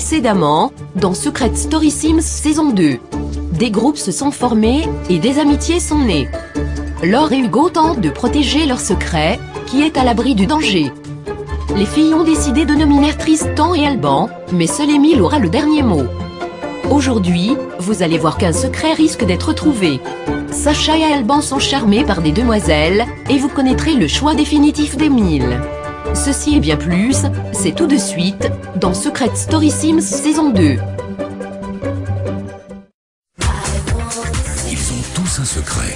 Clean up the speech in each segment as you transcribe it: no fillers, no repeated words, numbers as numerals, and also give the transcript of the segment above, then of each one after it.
Précédemment, dans Secret Story Sims saison 2. Des groupes se sont formés, et des amitiés sont nées. Laure et Hugo tentent de protéger leur secret, qui est à l'abri du danger. Les filles ont décidé de nominer Tristan et Alban, mais seul Émile aura le dernier mot. Aujourd'hui, vous allez voir qu'un secret risque d'être trouvé. Sacha et Alban sont charmés par des demoiselles, et vous connaîtrez le choix définitif d'Émile. Ceci et bien plus, c'est tout de suite, dans Secret Story Sims saison 2. Ils ont tous un secret.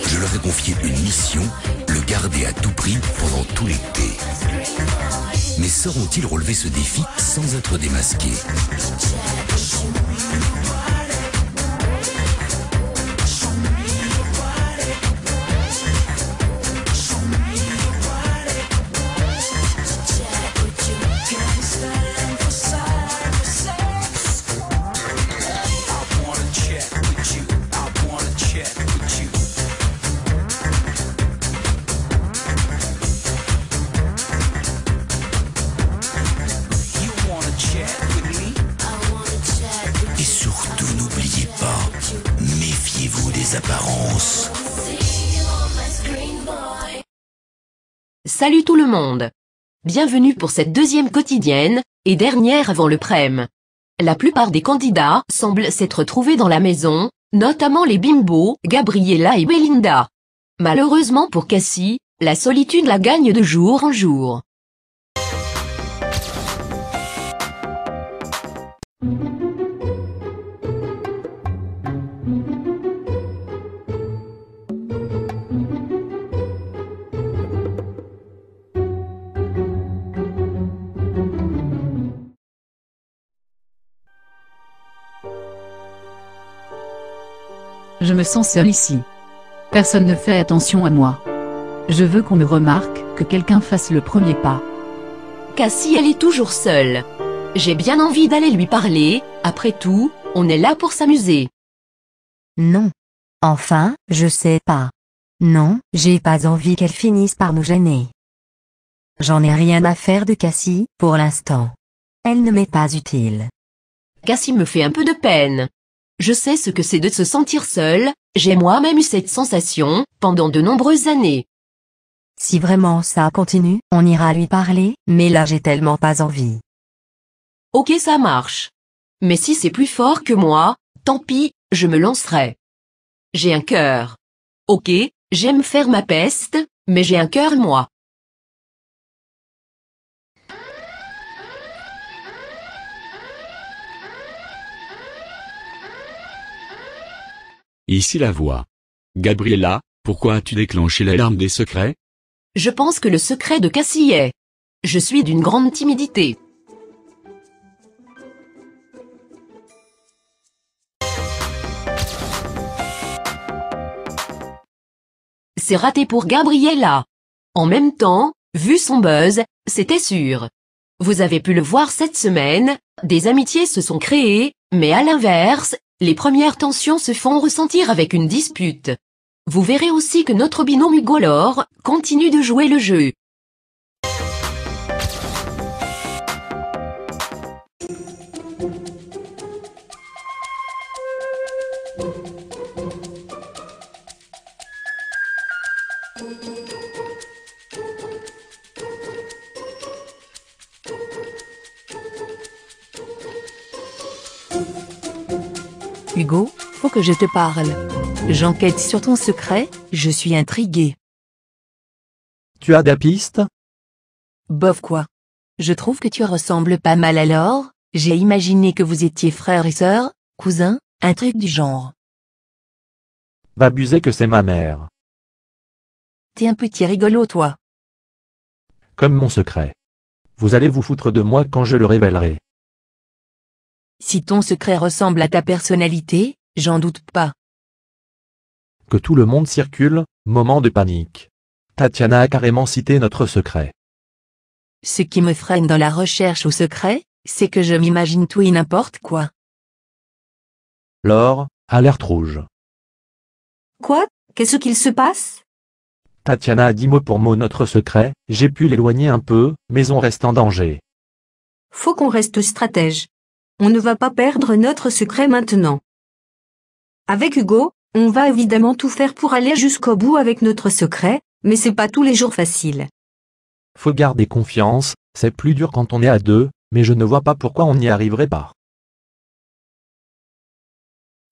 Je leur ai confié une mission, le garder à tout prix pendant tout l'été. Mais sauront-ils relever ce défi sans être démasqués? Et surtout, n'oubliez pas, méfiez-vous des apparences. Salut tout le monde. Bienvenue pour cette deuxième quotidienne, et dernière avant le prème. La plupart des candidats semblent s'être trouvés dans la maison, notamment les bimbos, Gabriella et Belinda. Malheureusement pour Cassie, la solitude la gagne de jour en jour. Je me sens seule ici. Personne ne fait attention à moi. Je veux qu'on me remarque, que quelqu'un fasse le premier pas. Cassie, elle est toujours seule. J'ai bien envie d'aller lui parler, après tout, on est là pour s'amuser. Non. Enfin, je sais pas. Non, j'ai pas envie qu'elle finisse par nous gêner. J'en ai rien à faire de Cassie, pour l'instant. Elle ne m'est pas utile. Cassie me fait un peu de peine. Je sais ce que c'est de se sentir seule, j'ai moi-même eu cette sensation, pendant de nombreuses années. Si vraiment ça continue, on ira lui parler, mais là j'ai tellement pas envie. Ok, ça marche. Mais si c'est plus fort que moi, tant pis, je me lancerai. J'ai un cœur. Ok, j'aime faire ma peste, mais j'ai un cœur moi. Ici la voix. Gabriella, pourquoi as-tu déclenché l'alarme des secrets? Je pense que le secret de Cassie est. Je suis d'une grande timidité. C'est raté pour Gabriella. En même temps, vu son buzz, c'était sûr. Vous avez pu le voir cette semaine, des amitiés se sont créées, mais à l'inverse, les premières tensions se font ressentir avec une dispute. Vous verrez aussi que notre binôme Hugo Laure continue de jouer le jeu. Hugo, faut que je te parle. J'enquête sur ton secret, je suis intriguée. Tu as des pistes? Bof quoi. Je trouve que tu ressembles pas mal à Laure, j'ai imaginé que vous étiez frères et sœurs, cousins, un truc du genre. Va abuser que c'est ma mère. T'es un petit rigolo toi. Comme mon secret. Vous allez vous foutre de moi quand je le révélerai. Si ton secret ressemble à ta personnalité, j'en doute pas. Que tout le monde circule, moment de panique. Tatiana a carrément cité notre secret. Ce qui me freine dans la recherche au secret, c'est que je m'imagine tout et n'importe quoi. Laure, alerte rouge. Quoi? Qu'est-ce qu'il se passe? Tatiana a dit mot pour mot notre secret, j'ai pu l'éloigner un peu, mais on reste en danger. Faut qu'on reste stratège. On ne va pas perdre notre secret maintenant. Avec Hugo, on va évidemment tout faire pour aller jusqu'au bout avec notre secret, mais c'est pas tous les jours facile. Faut garder confiance, c'est plus dur quand on est à deux, mais je ne vois pas pourquoi on n'y arriverait pas.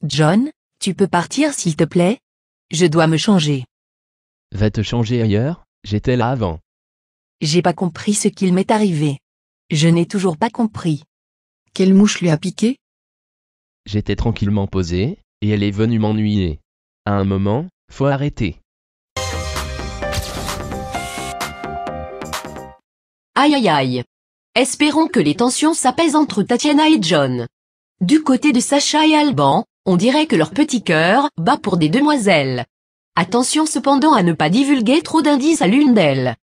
John, tu peux partir s'il te plaît? Je dois me changer. Va te changer ailleurs, j'étais là avant. J'ai pas compris ce qu'il m'est arrivé. Je n'ai toujours pas compris. Quelle mouche lui a piqué? J'étais tranquillement posé, et elle est venue m'ennuyer. À un moment, faut arrêter. Aïe aïe aïe. Espérons que les tensions s'apaisent entre Tatiana et John. Du côté de Sacha et Alban, on dirait que leur petit cœur bat pour des demoiselles. Attention cependant à ne pas divulguer trop d'indices à l'une d'elles.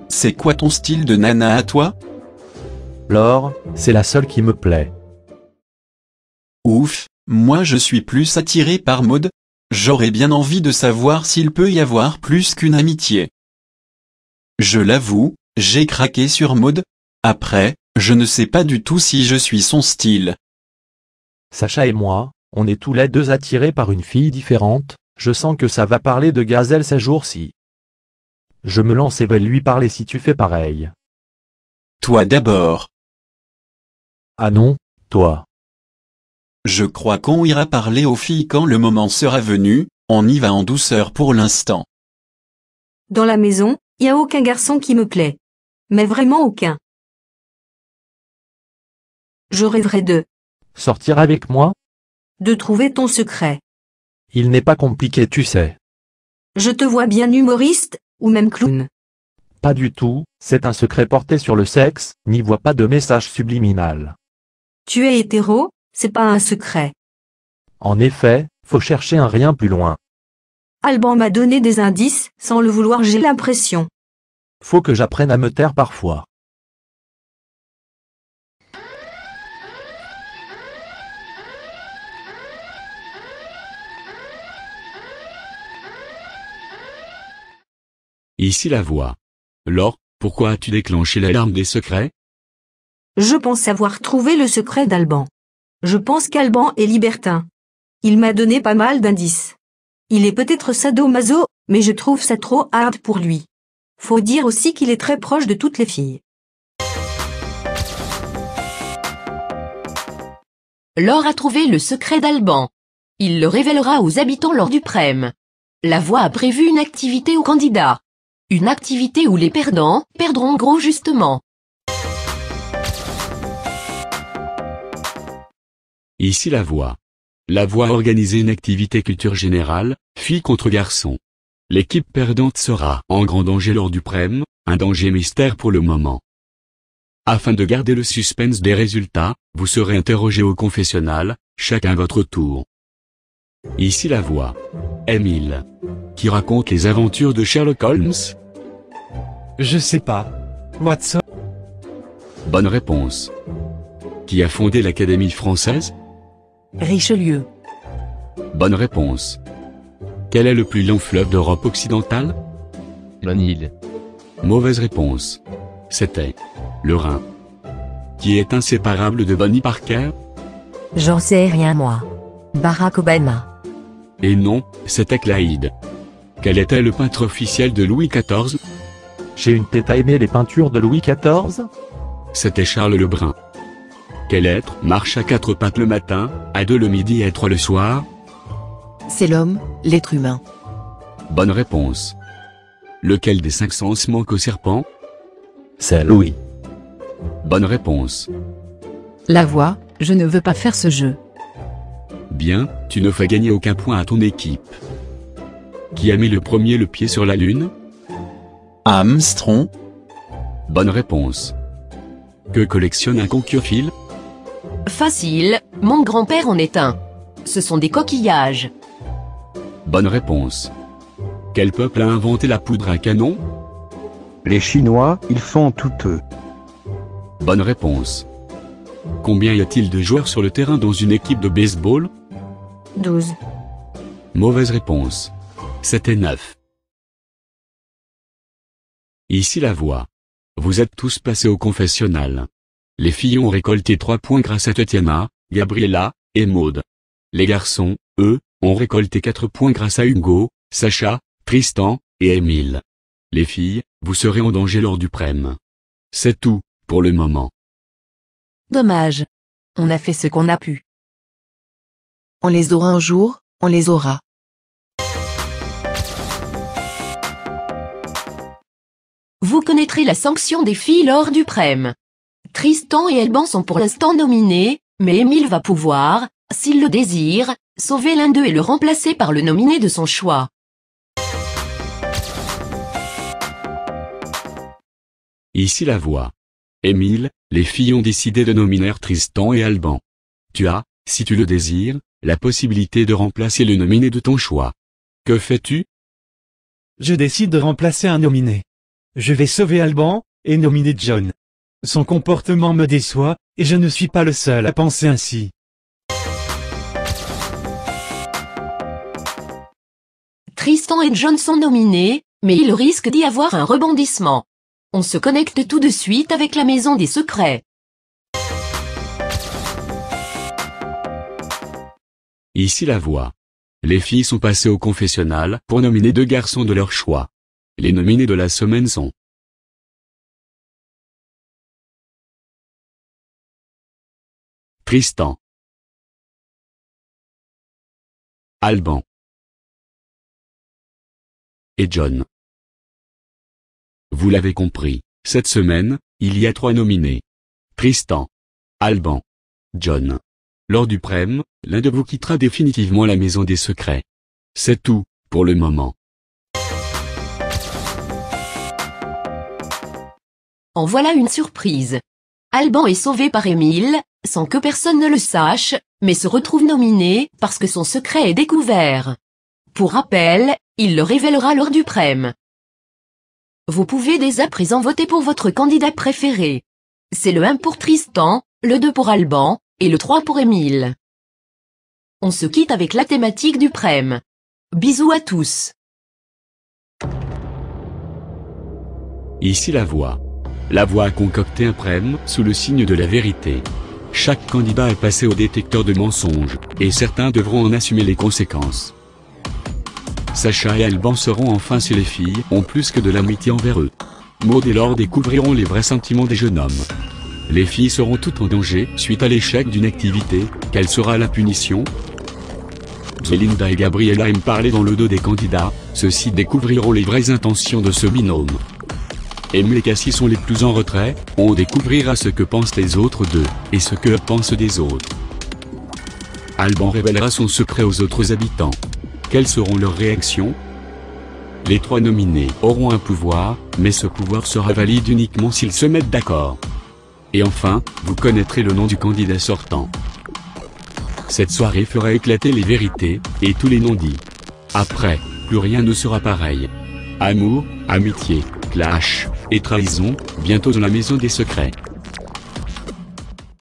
C'est quoi ton style de nana à toi? Laure, c'est la seule qui me plaît. Ouf, moi je suis plus attiré par Maud. J'aurais bien envie de savoir s'il peut y avoir plus qu'une amitié. Je l'avoue, j'ai craqué sur Maud. Après, je ne sais pas du tout si je suis son style. Sacha et moi, on est tous les deux attirés par une fille différente, je sens que ça va parler de gazelle ces jours-ci. Je me lance et vais lui parler si tu fais pareil. Toi d'abord. Ah non, toi. Je crois qu'on ira parler aux filles quand le moment sera venu, on y va en douceur pour l'instant. Dans la maison, y a aucun garçon qui me plaît. Mais vraiment aucun. Je rêverais Sortir avec moi? de trouver ton secret. Il n'est pas compliqué tu sais. Je te vois bien humoriste, ou même clown. Pas du tout, c'est un secret porté sur le sexe, n'y vois pas de message subliminal. Tu es hétéro, c'est pas un secret. En effet, faut chercher un rien plus loin. Alban m'a donné des indices, sans le vouloir j'ai l'impression. Faut que j'apprenne à me taire parfois. Ici la voix. Laure, pourquoi as-tu déclenché l'alarme des secrets? Je pense avoir trouvé le secret d'Alban. Je pense qu'Alban est libertin. Il m'a donné pas mal d'indices. Il est peut-être sadomaso, mais je trouve ça trop hard pour lui. Faut dire aussi qu'il est très proche de toutes les filles. Laure a trouvé le secret d'Alban. Il le révélera aux habitants lors du prème. La voix a prévu une activité aux candidats. Une activité où les perdants perdront gros justement. Ici la voix. La voix a organisé une activité culture générale, filles contre garçons. L'équipe perdante sera en grand danger lors du prème, un danger mystère pour le moment. Afin de garder le suspense des résultats, vous serez interrogés au confessionnal, chacun votre tour. Ici la voix. Émile. Qui raconte les aventures de Sherlock Holmes? Je sais pas. Watson. Bonne réponse. Qui a fondé l'Académie française? Richelieu. Bonne réponse. Quel est le plus long fleuve d'Europe occidentale? Le Nil. Mauvaise réponse. C'était le Rhin. Qui est inséparable de Bonnie Parker? J'en sais rien moi. Barack Obama. Et non, c'était Clyde. Quel était le peintre officiel de Louis XIV? J'ai une tête à aimer les peintures de Louis XIV? C'était Charles Lebrun. Quel être marche à 4 pattes le matin, à 2 le midi et à 3 le soir? C'est l'homme, l'être humain. Bonne réponse. Lequel des 5 sens manque au serpent? C'est Louis. Bonne réponse. La voix, je ne veux pas faire ce jeu. Bien, tu ne fais gagner aucun point à ton équipe. Qui a mis le premier le pied sur la Lune? Armstrong. Bonne réponse. Que collectionne un concurfile? Facile, mon grand-père en est un. Ce sont des coquillages. Bonne réponse. Quel peuple a inventé la poudre à canon? Les Chinois, ils font tout eux. Bonne réponse. Combien y a-t-il de joueurs sur le terrain dans une équipe de baseball? 12. Mauvaise réponse. C'était 9. Ici la voix. Vous êtes tous passés au confessionnal. Les filles ont récolté 3 points grâce à Tatiana, Gabriella, et Maud. Les garçons, eux, ont récolté 4 points grâce à Hugo, Sacha, Tristan, et Émile. Les filles, vous serez en danger lors du prème. C'est tout, pour le moment. Dommage. On a fait ce qu'on a pu. On les aura un jour, on les aura. Vous connaîtrez la sanction des filles lors du prème. Tristan et Alban sont pour l'instant nominés, mais Émile va pouvoir, s'il le désire, sauver l'un d'eux et le remplacer par le nominé de son choix. Ici la voix. Émile, les filles ont décidé de nominer Tristan et Alban. Tu as, si tu le désires, la possibilité de remplacer le nominé de ton choix. Que fais-tu? Je décide de remplacer un nominé. Je vais sauver Alban, et nominer John. Son comportement me déçoit, et je ne suis pas le seul à penser ainsi. Tristan et John sont nominés, mais il risque d'y avoir un rebondissement. On se connecte tout de suite avec la maison des secrets. Ici la voix. Les filles sont passées au confessionnal pour nominer 2 garçons de leur choix. Les nominés de la semaine sont Tristan, Alban et John. Vous l'avez compris, cette semaine, il y a 3 nominés. Tristan, Alban, John. Lors du prème, l'un de vous quittera définitivement la maison des secrets. C'est tout, pour le moment. En voilà une surprise. Alban est sauvé par Émile, sans que personne ne le sache, mais se retrouve nominé parce que son secret est découvert. Pour rappel, il le révélera lors du prème. Vous pouvez dès à présent voter pour votre candidat préféré. C'est le 1 pour Tristan, le 2 pour Alban, et le 3 pour Émile. On se quitte avec la thématique du prème. Bisous à tous. Ici la voix. La voix a concocté un prème sous le signe de la vérité. Chaque candidat est passé au détecteur de mensonges, et certains devront en assumer les conséquences. Sacha et Alban seront enfin si les filles ont plus que de l'amitié envers eux. Maud et Laure découvriront les vrais sentiments des jeunes hommes. Les filles seront toutes en danger suite à l'échec d'une activité. Quelle sera la punition? Belinda et Gabriella aiment parler dans le dos des candidats, ceux-ci découvriront les vraies intentions de ce binôme. Émile et Cassie sont les plus en retrait, on découvrira ce que pensent les autres d'eux, et ce que pensent des autres. Alban révélera son secret aux autres habitants. Quelles seront leurs réactions? Les 3 nominés auront un pouvoir, mais ce pouvoir sera valide uniquement s'ils se mettent d'accord. Et enfin, vous connaîtrez le nom du candidat sortant. Cette soirée fera éclater les vérités, et tous les non-dits. Après, plus rien ne sera pareil. Amour, amitié, clash, et trahison, bientôt dans la maison des secrets.